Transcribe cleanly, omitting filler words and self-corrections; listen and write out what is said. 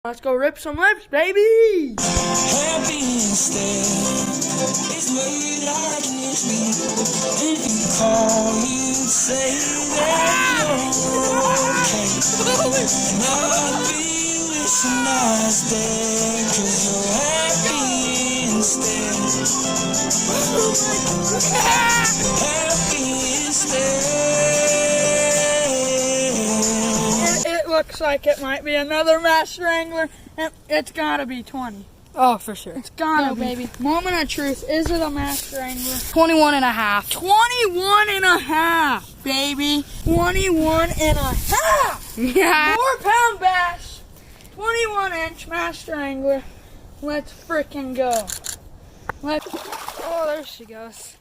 Let's go rip some lips, baby! Happy instead is way like an me. If you call, you say that you're okay. And I'll be wishing I was there, 'cause you're happy instead. Happy instead. It looks like it might be another Master Angler, and it's gotta be 20. Oh, for sure. It's gotta No, be. baby. Moment of truth, is it a Master Angler? 21 and a half. 21 and a half, baby. 21 and a half. Yeah. 4-pound bass. 21-inch Master Angler. Let's frickin' go. Oh, there she goes.